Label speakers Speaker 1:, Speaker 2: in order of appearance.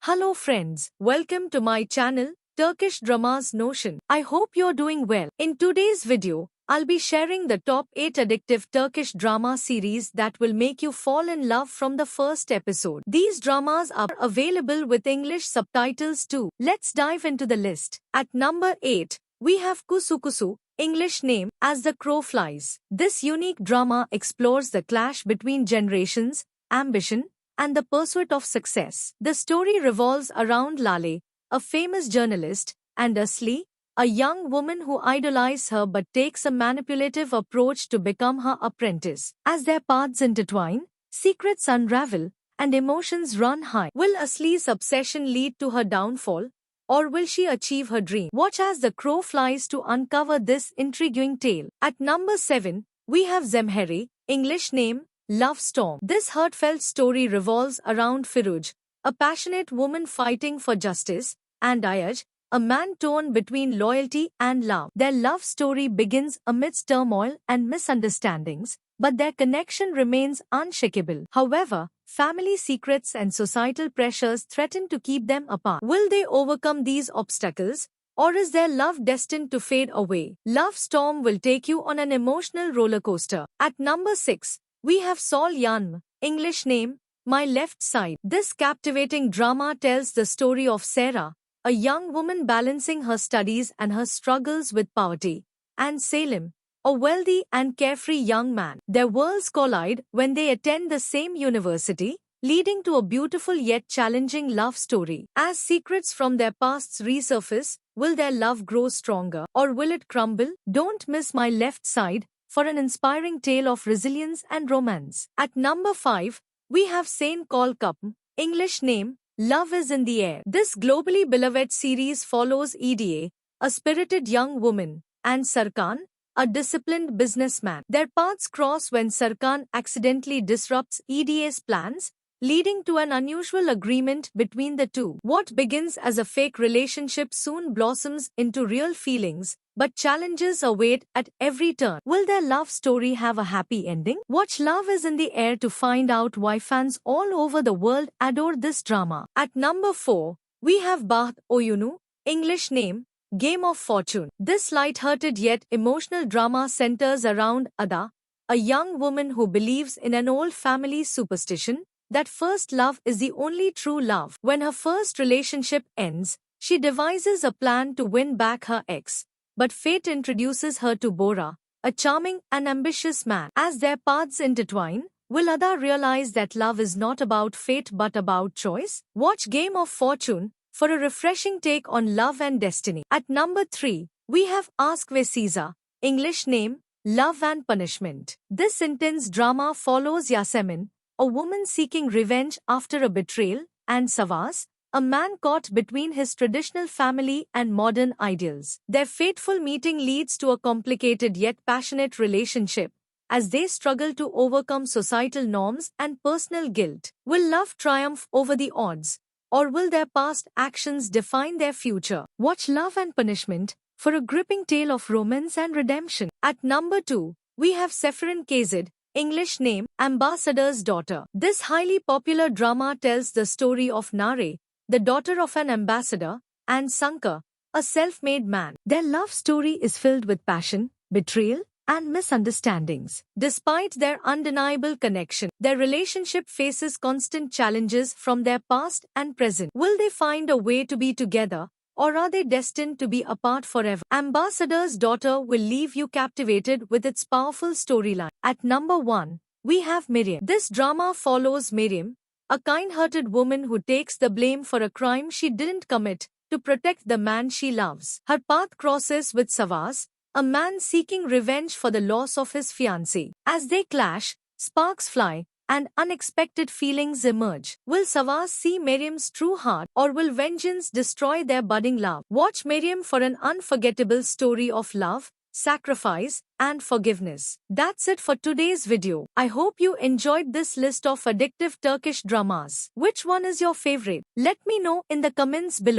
Speaker 1: Hello friends, welcome to my channel, Turkish Dramas Notion. I hope you're doing well. In today's video, I'll be sharing the top 8 addictive Turkish drama series that will make you fall in love from the first episode. These dramas are available with English subtitles too. Let's dive into the list. At number 8, we have Kuş Uçuşu, English name As the Crow Flies. This unique drama explores the clash between generations, ambition, and the pursuit of success. The story revolves around Lale, a famous journalist, and Asli, a young woman who idolizes her but takes a manipulative approach to become her apprentice. As their paths intertwine, secrets unravel, and emotions run high. Will Asli's obsession lead to her downfall, or will she achieve her dream? Watch as the crow flies to uncover this intriguing tale. At number 7, we have Zemheri, English name Love Storm. This heartfelt story revolves around Firuj, a passionate woman fighting for justice, and Ayaj, a man torn between loyalty and love. Their love story begins amidst turmoil and misunderstandings, but their connection remains unshakable. However, family secrets and societal pressures threaten to keep them apart. Will they overcome these obstacles, or is their love destined to fade away? Love Storm will take you on an emotional roller coaster. At number 6, we have Yanım, English name, My Left Side. This captivating drama tells the story of Sarah, a young woman balancing her studies and her struggles with poverty, and Salim, a wealthy and carefree young man. Their worlds collide when they attend the same university, leading to a beautiful yet challenging love story. As secrets from their pasts resurface, will their love grow stronger, or will it crumble? Don't miss My Left Side for an inspiring tale of resilience and romance. At number 5, we have Sen Çal Kapımı, English name, Love is in the Air. This globally beloved series follows Eda, a spirited young woman, and Serkan, a disciplined businessman. Their paths cross when Serkan accidentally disrupts Eda's plans, leading to an unusual agreement between the two. What begins as a fake relationship soon blossoms into real feelings, but challenges await at every turn. Will their love story have a happy ending? Watch Love is in the Air to find out why fans all over the world adore this drama. At number 4, we have Baht Oyunu, English name, Game of Fortune. This light-hearted yet emotional drama centers around Ada, a young woman who believes in an old family superstition that first love is the only true love. When her first relationship ends, she devises a plan to win back her ex, but fate introduces her to Bora, a charming and ambitious man. As their paths intertwine, will Ada realize that love is not about fate but about choice? Watch Game of Fortune for a refreshing take on love and destiny. At number 3, we have Aşk ve Ceza, English name, Love and Punishment. This intense drama follows Yasemin, a woman seeking revenge after a betrayal, and Savas, a man caught between his traditional family and modern ideals. Their fateful meeting leads to a complicated yet passionate relationship, as they struggle to overcome societal norms and personal guilt. Will love triumph over the odds, or will their past actions define their future? Watch Love and Punishment for a gripping tale of romance and redemption. At number 2, we have Seferin Kazid, English name, Ambassador's Daughter. This highly popular drama tells the story of Nare, the daughter of an ambassador, and Sankar, a self-made man. Their love story is filled with passion, betrayal, and misunderstandings. Despite their undeniable connection, their relationship faces constant challenges from their past and present. Will they find a way to be together, or are they destined to be apart forever? Ambassador's Daughter will leave you captivated with its powerful storyline. At number 1, we have Miriam. This drama follows Miriam, a kind-hearted woman who takes the blame for a crime she didn't commit to protect the man she loves. Her path crosses with Savas, a man seeking revenge for the loss of his fiancée. As they clash, sparks fly, and unexpected feelings emerge. Will Savas see Miriam's true heart, or will vengeance destroy their budding love? Watch Miriam for an unforgettable story of love, sacrifice, and forgiveness. That's it for today's video. I hope you enjoyed this list of addictive Turkish dramas. Which one is your favorite? Let me know in the comments below.